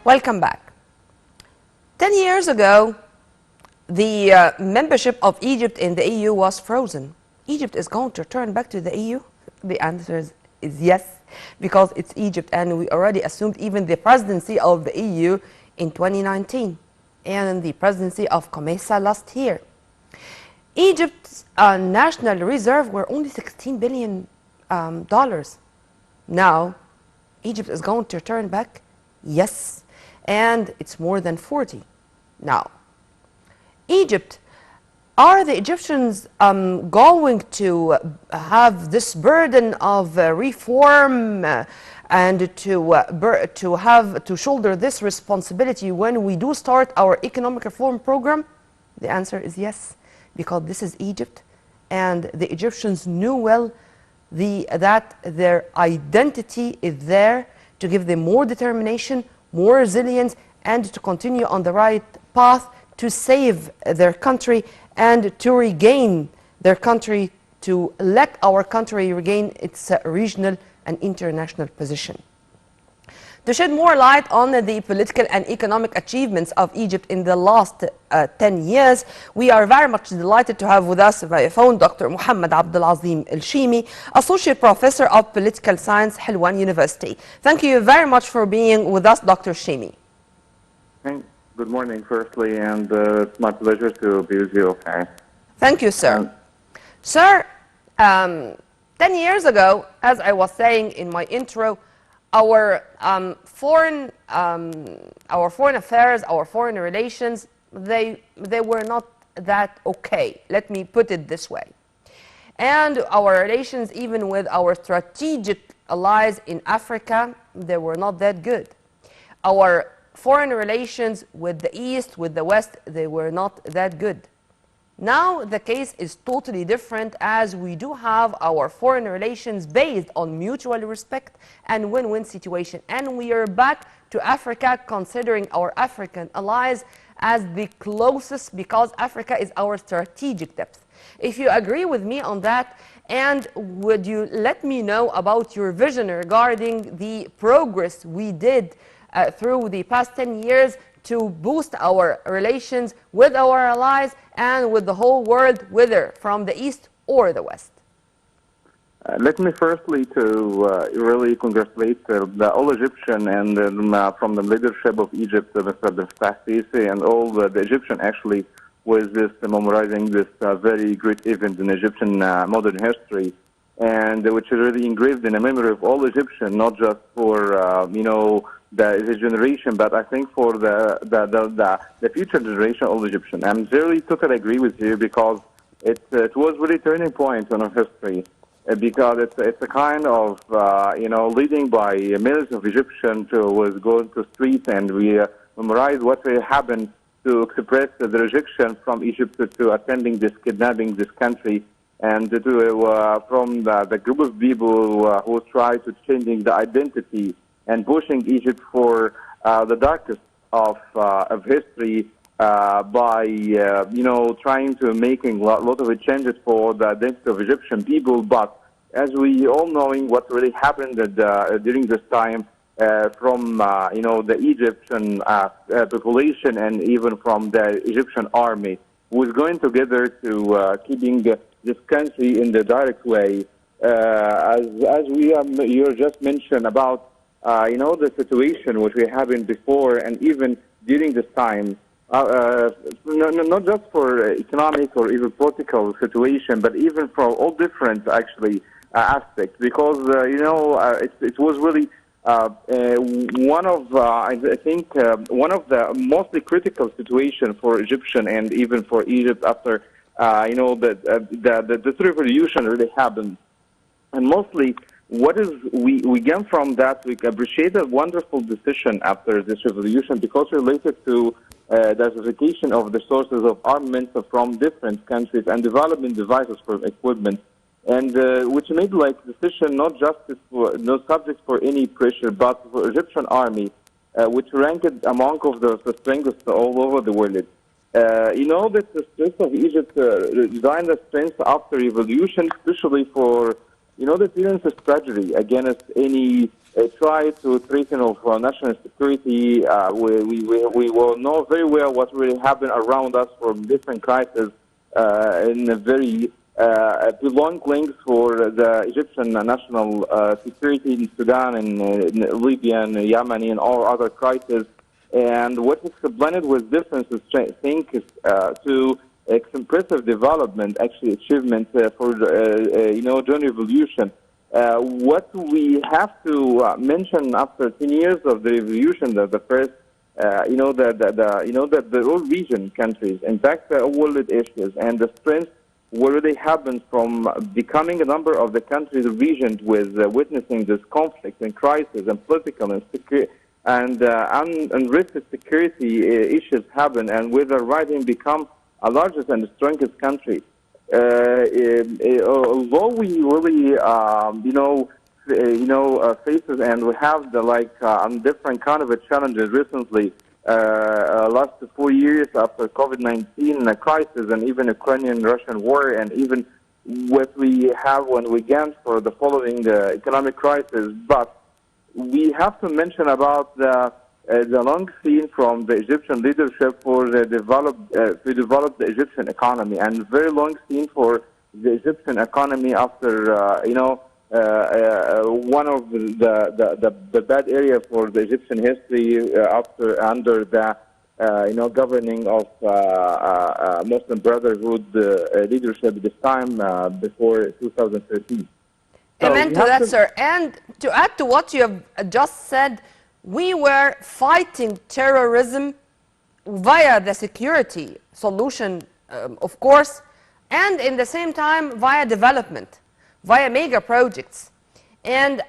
Welcome back. 10 years ago, the membership of Egypt in the EU was frozen. Egypt is going to return back to the EU? The answer is yes, because it's Egypt, and we already assumed even the presidency of the EU in 2019 and the presidency of COMESA last year. Egypt's national reserve were only $16 billion. Now, Egypt is going to return back? Yes, and it's more than 40 now. Egypt, are the Egyptians going to have this burden of reform and to shoulder this responsibility when we do start our economic reform program? The answer is yes, because this is Egypt, and the Egyptians knew well that their identity is there to give them more determination, more resilience, and to continue on the right path to save their country and to regain their country, to let our country regain its regional and international position. To shed more light on the political and economic achievements of Egypt in the last 10 years, we are very much delighted to have with us via phone Dr. Mohamed Azim Associate Professor of Political Science, Helwan University. Thank you very much for being with us, Dr. Shimi. Good morning, firstly, and it's my pleasure to be with you. Okay. Thank you, sir. Sir, 10 years ago, as I was saying in my intro, our foreign affairs, our foreign relations, they were not that okay. Let me put it this way. And our relations, even with our strategic allies in Africa, they were not that good. Our foreign relations with the East, with the West, they were not that good. Now the case is totally different, as we do have our foreign relations based on mutual respect and win-win situation. And we are back to Africa, considering our African allies as the closest, because Africa is our strategic depth. If you agree with me on that, and would you let me know about your vision regarding the progress we did through the past 10 years to boost our relations with our allies and with the whole world, whether from the East or the West? Let me firstly to really congratulate the all Egyptian and from the leadership of Egypt, Mr. Abdel, and all the Egyptian actually with this memorizing this very great event in Egyptian modern history, and which is really engraved in the memory of all Egyptians, not just for the generation, but I think for the future generation of Egyptian. I'm really totally agree with you, because it was really turning point in our history, because it's a kind of leading by millions of Egyptians who was going to streets, and we memorize what happened to express the rejection from Egypt to attending this kidnapping this country, and from the group of people who try to changing the identity and pushing Egypt for the darkest of history by trying to making a lot of changes for the identity of Egyptian people. But as we all knowing what really happened during this time from the Egyptian population and even from the Egyptian army, was going together to keeping this country in the direct way, as you just mentioned about the situation which we having before and even during this time, not just for economic or even political situation, but even for all different actually aspects, because it was really one of I think one of the mostly critical situation for Egyptian and even for Egypt after the revolution really happened, and mostly. What is we gain from that? We appreciate a wonderful decision after this revolution, because related to diversification of the sources of armaments from different countries and development devices for equipment, and which made like decision not just for no subject for any pressure, but for Egyptian army, which ranked among of the strongest all over the world. That the strength of Egypt designed the strength after revolution, especially for the appearance of strategy against any try to threaten of national security. We will know very well what really happened around us from different crises in a very prolonged links for the Egyptian national security in Sudan and in Libya and Yemen and all other crises. And what explained with differences, I think, is to impressive development, actually achievement for during revolution. What we have to mention after 10 years of the revolution, the first, the whole region countries, in fact, world issues and the strength already happened from becoming a number of the countries regions with witnessing this conflict and crisis and political and security and unrestricted security issues happen, and with the rising become a largest and the strongest country. Although we really, faces and we have the different kind of challenges recently. Last 4 years after COVID-19 crisis and even Ukrainian-Russian war, and even what we have when we get for the following economic crisis, but we have to mention about the long scene from the Egyptian leadership for the to develop the Egyptian economy, and very long scene for the Egyptian economy after one of the bad area for the Egyptian history under the governing of Muslim Brotherhood leadership this time before 2013. Amen to that, sir. And to add to what you have just said, we were fighting terrorism via the security solution, of course, and in the same time via development, via mega projects. And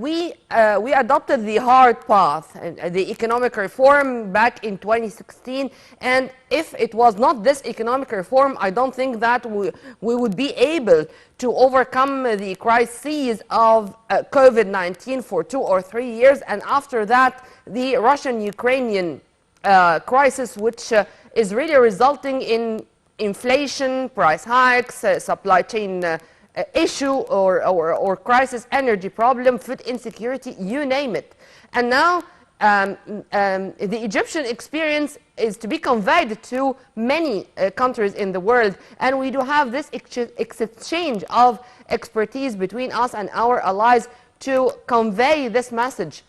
we adopted the hard path, the economic reform back in 2016. And if it was not this economic reform, I don't think that we would be able to overcome the crises of COVID-19 for 2 or 3 years. And after that, the Russian-Ukrainian crisis, which is really resulting in inflation, price hikes, supply chain issue or crisis, energy problem, food insecurity, you name it. And now the Egyptian experience is to be conveyed to many countries in the world, and we do have this exchange of expertise between us and our allies to convey this message.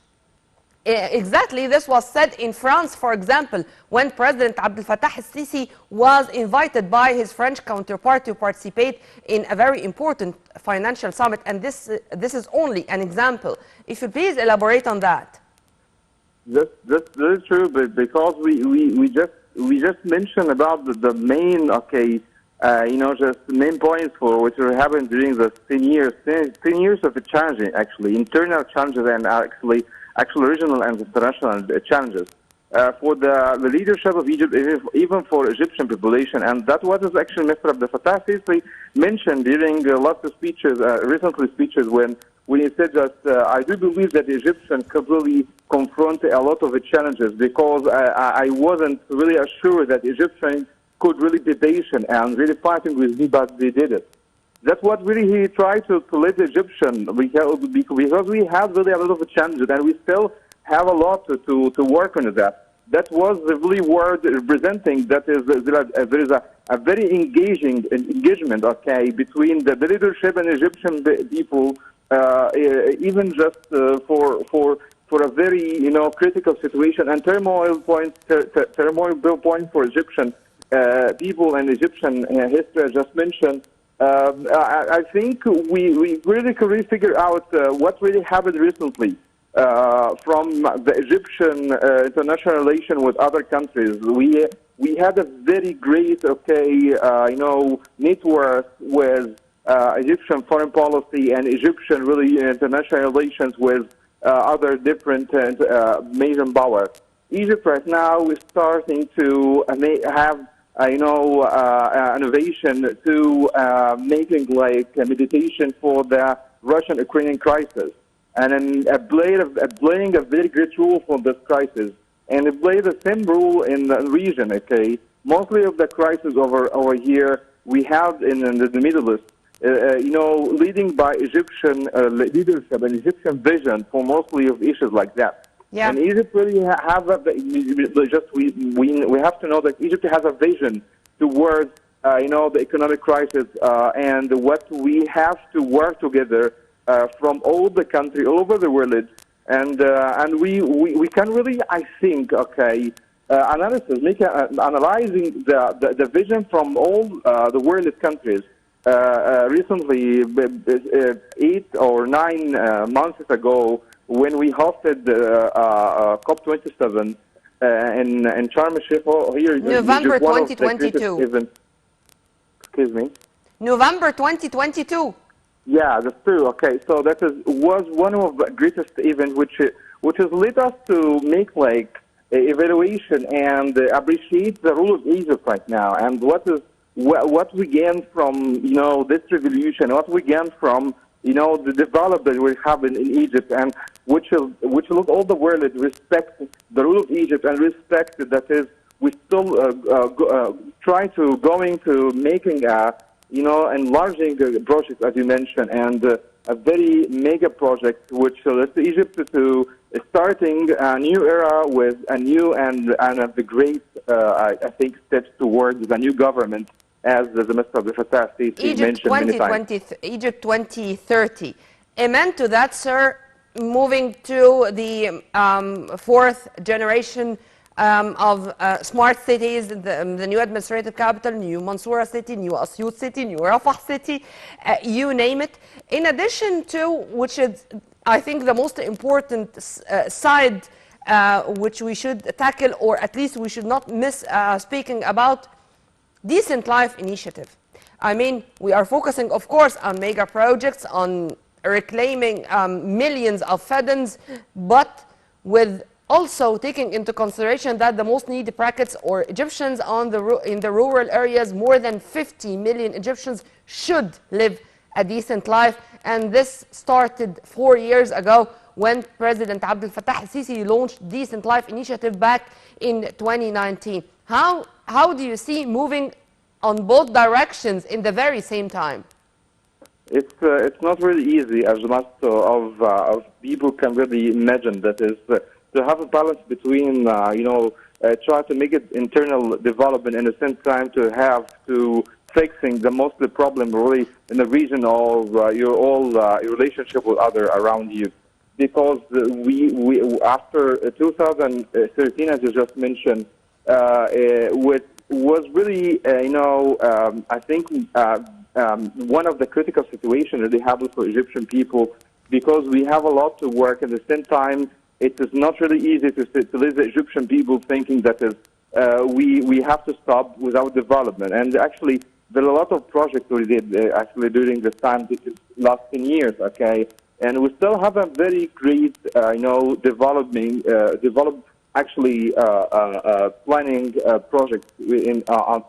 Exactly, this was said in France, for example, when President Abdel al-Sisi was invited by his French counterpart to participate in a very important financial summit, and this is only an example. If you please elaborate on that. That's very true, but because we just mentioned about the main just the main points for which were happening during the 10 years of the challenging, actually internal challenges and actually regional and international challenges for the leadership of Egypt, even for Egyptian population. And that was actually Mr. Abdel Sisi mentioned during lots of speeches, recently speeches, when he said that I do believe that the Egyptians could really confront a lot of the challenges, because I wasn't really assured that Egyptians could really be patient and really fighting with me, but they did it. That's what really he tried to let the Egyptian, because we had really a lot of challenges, and we still have a lot to work on that. That was the really word representing that there is a very engagement, between the leadership and Egyptian people, even just for a very critical situation and turmoil point for Egyptian people and Egyptian history I just mentioned. I think we really could figure out what really happened recently from the Egyptian international relation with other countries. We had a very great network with Egyptian foreign policy and Egyptian really international relations with other different major powers. Egypt right now is starting to have innovation to making like a meditation for the Russian-Ukrainian crisis, and then playing a very great role for this crisis, and it plays the same role in the region. Mostly of the crisis over here we have in the Middle East. leading by Egyptian leadership and Egyptian vision for mostly of issues like that. Yeah. And Egypt really have we have to know that Egypt has a vision towards the economic crisis and what we have to work together from all the country all over the world, and we can really, I think, analyzing the vision from all the world countries. Recently, 8 or 9 months ago, when we hosted COP27 in Sharm el-Sheikh, here November Egypt, one of the 2022. greatest events. Excuse me. November 2022. Yeah, that's true. Okay, so was one of the greatest events, which has led us to make like evaluation and appreciate the role of Egypt right now, and what we gained from this revolution, what we gained from the development we have in Egypt, and which look all the world respect the role of Egypt and respect that is we still try to going to making a enlarging project, as you mentioned, and a very mega project which lets Egypt to starting a new era with a new and the great I think steps towards the new government, as the Mr. Abdel Fattah Sisi mentioned many times. Egypt 2030. Amen to that, sir. Moving to the fourth generation of smart cities, the new administrative capital, new Mansoura city, new Asyut city, new Rafah city, you name it. In addition to, which is, I think, the most important side which we should tackle, or at least we should not miss speaking about, Decent Life Initiative. I mean, we are focusing, of course, on mega projects, on reclaiming millions of fedans, but with also taking into consideration that the most needy brackets or Egyptians in the rural areas, more than 50 million Egyptians should live a decent life. And this started 4 years ago when President Abdel Fattah Sisi launched Decent Life Initiative back in 2019. How do you see moving on both directions in the very same time? It's not really easy, as most of people can really imagine. That is to have a balance between try to make it internal development and at the same time to have to fixing the most of the problem really in the region of your relationship with other around you. Because we after 2013, as you just mentioned, what was really I think one of the critical situations that they have for Egyptian people, because we have a lot to work. At the same time, it is not really easy to live the Egyptian people thinking that is we have to stop without development. And actually, there are a lot of projects we did actually during this time, last 10 years. Okay. And we still have a very great, planning project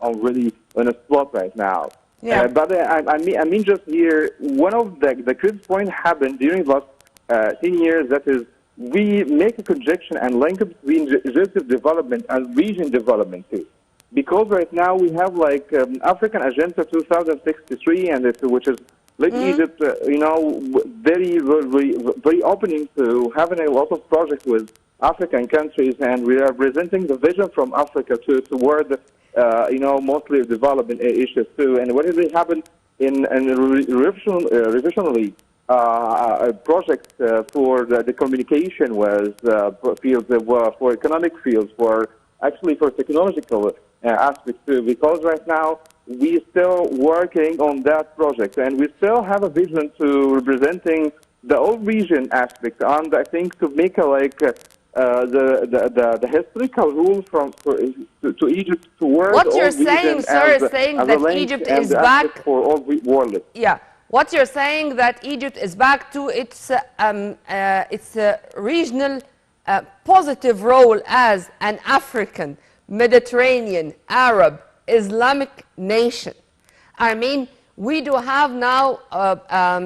already on a spot right now. Yeah. But I mean, just here, one of the critical point happened during the last 10 years. That is, we make a conjunction and link between Egyptian development and region development too. Because right now we have like African Agenda 2063, and which is like Egypt, very opening to having a lot of projects with African countries, and we are presenting the vision from Africa toward mostly development issues too. And what really happened in revisionally projects for the communication was fields for economic fields, for technological aspects too. Because right now we still working on that project, and we still have a vision to representing the whole region aspect, and I think to make the historical rule to Egypt towards what all you're saying, sir, is saying that Egypt is back for all world. Yeah, what you're saying that Egypt is back to its regional positive role as an African, Mediterranean, Arab, Islamic nation. I mean, we do have now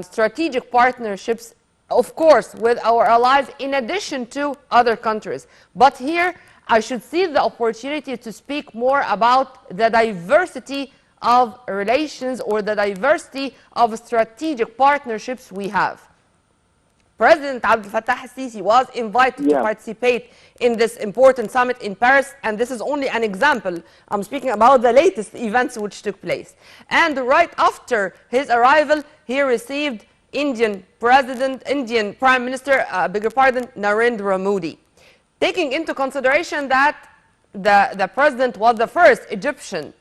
strategic partnerships, of course, with our allies in addition to other countries. But here, I should see the opportunity to speak more about the diversity of relations or the diversity of strategic partnerships we have. President Abdel Fattah al-Sisi was invited to participate in this important summit in Paris, and this is only an example. I'm speaking about the latest events which took place. And right after his arrival, he received Indian Prime Minister, bigger pardon, Narendra Modi. Taking into consideration that the president was the first Egyptian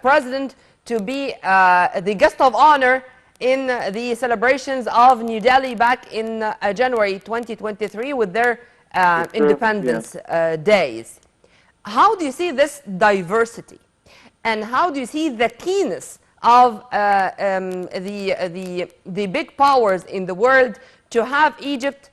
president to be the guest of honor in the celebrations of New Delhi back in January 2023 with their independence days. How do you see this diversity? And how do you see the keenness of the big powers in the world to have Egypt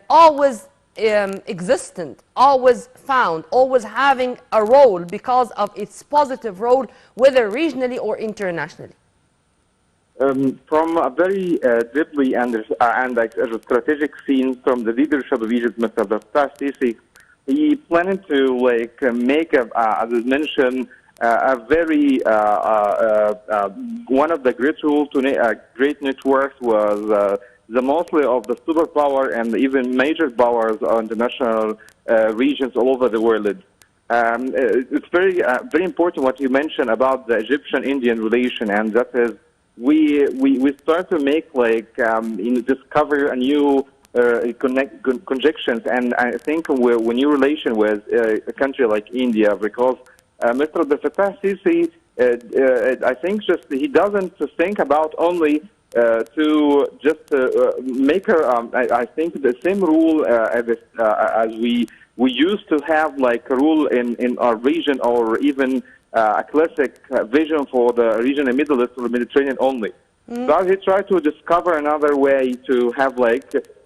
always existent, always found, always having a role because of its positive role, whether regionally or internationally? From a very deeply and strategic scene from the leadership of Egypt, Mr. Abdel Sisi, he planned to make, as I mentioned, a very one of the great rules to great networks was the mostly of the superpower and even major powers on international regions all over the world. It's very important what you mentioned about the Egyptian-Indian relation, and that is we start to make discover a new conjections, and I think when new relation with a country like India, because Mr. Abdel Fattah Sisi, I think just he doesn't think about only to just make her. I think the same rule as we used to have like a rule in our region, or even a classic vision for the region in Middle East or Mediterranean only. But he tried to discover another way to have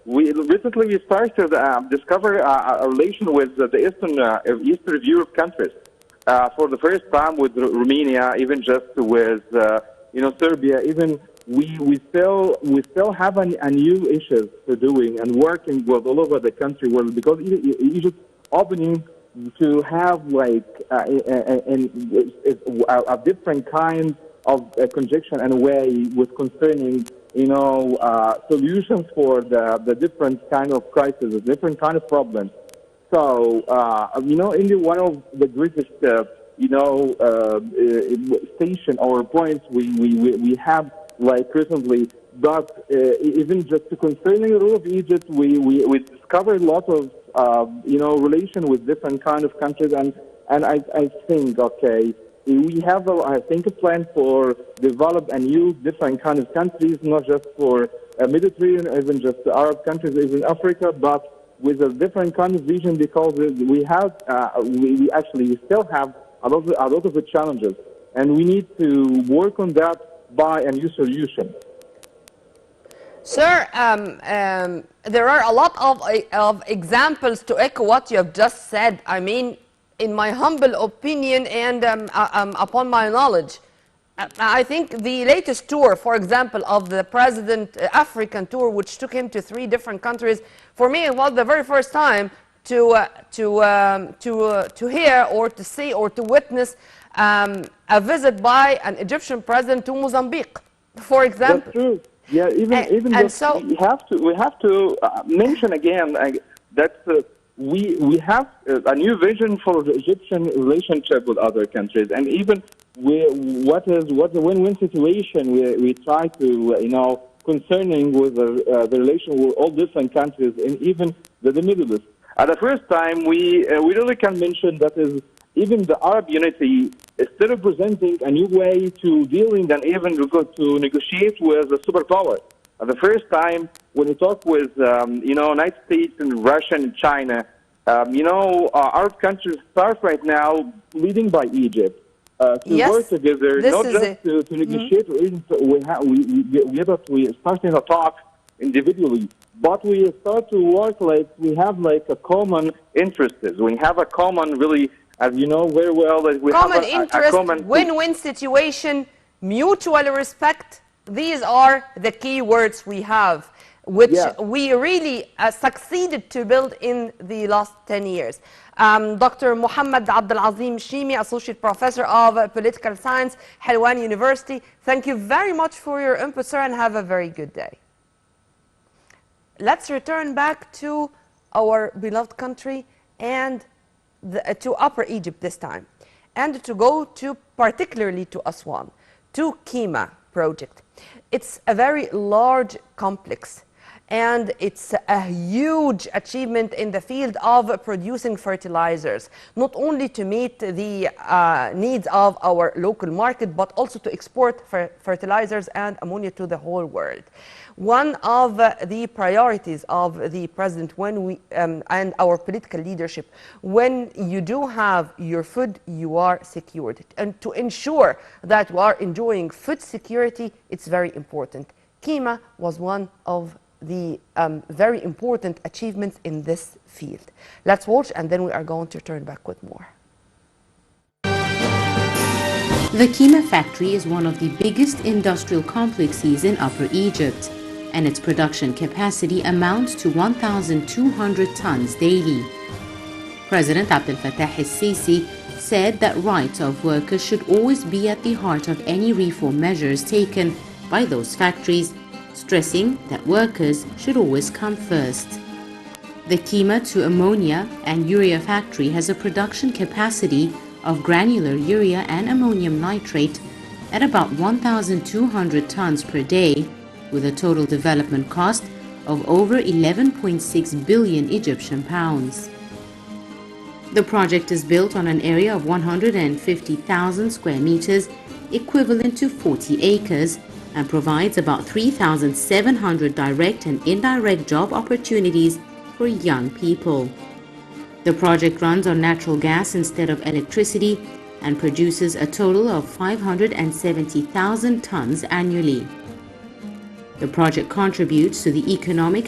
recently we started to discover a relation with the Eastern Europe countries for the first time with Romania, even just with Serbia. Even we still have a new issues to doing and working with all over the country world, because Egypt opening to have a different kind of conjunction and way with concerning solutions for the different kind of crises, the different kind of problems. So India, one of the greatest station or points we have recently, but even just concerning the role of Egypt, we discovered a lot of relation with different kind of countries, and I think we have a plan for develop a new different kind of countries, not just for Mediterranean, even just Arab countries, even Africa, but with a different kind of vision, because we have we still have a lot of the challenges, and we need to work on that by a new solution. Sir, there are a lot of examples to echo what you have just said. I mean, in my humble opinion and upon my knowledge, I think the latest tour, for example, of the President African tour, which took him to 3 different countries, for me it was the very first time to hear or to see or to witness a visit by an Egyptian president to Mozambique, for example. That's true. Yeah, so we have to mention again that we have a new vision for the Egyptian relationship with other countries, and even what's a win-win situation we try to concerning with the relation with all different countries, and even the Middle East. At the first time, we really can mention that is even the Arab unity is still representing a new way to dealing and even to negotiate with the superpower. At the first time, when we talk with United States and Russia and China, Arab countries start right now leading by Egypt to work together, not just to negotiate. We starting to talk individually, but we start to work we have a common interests. We have a common, really, as you know very well, that we common have interest, a common win-win situation, mutual respect. These are the key words we have. which Yeah. we really succeeded to build in the last 10 years. Dr. Mohamed Abdel Azim Shimi, Associate Professor of Political Science, Helwan University. Thank you very much for your input, sir, and have a very good day. Let's return back to our beloved country and to Upper Egypt this time, and to go to particularly to Aswan, to Kima project. It's a very large complex, and it's a huge achievement in the field of producing fertilizers, not only to meet the needs of our local market, but also to export fertilizers and ammonia to the whole world. One of the priorities of the president and our political leadership, when you do have your food, you are secured. And to ensure that we are enjoying food security, it's very important. Kima was one of the very important achievements in this field. Let's watch, and then we are going to turn back with more. The Kima factory is one of the biggest industrial complexes in Upper Egypt, and its production capacity amounts to 1,200 tons daily. President Abdel al-Sisi said that rights of workers should always be at the heart of any reform measures taken by those factories, stressing that workers should always come first. The Kima to ammonia and urea factory has a production capacity of granular urea and ammonium nitrate at about 1,200 tons per day, with a total development cost of over 11.6 billion Egyptian pounds. The project is built on an area of 150,000 square meters, equivalent to 40 acres, and provides about 3,700 direct and indirect job opportunities for young people. The project runs on natural gas instead of electricity and produces a total of 570,000 tons annually. The project contributes to the economic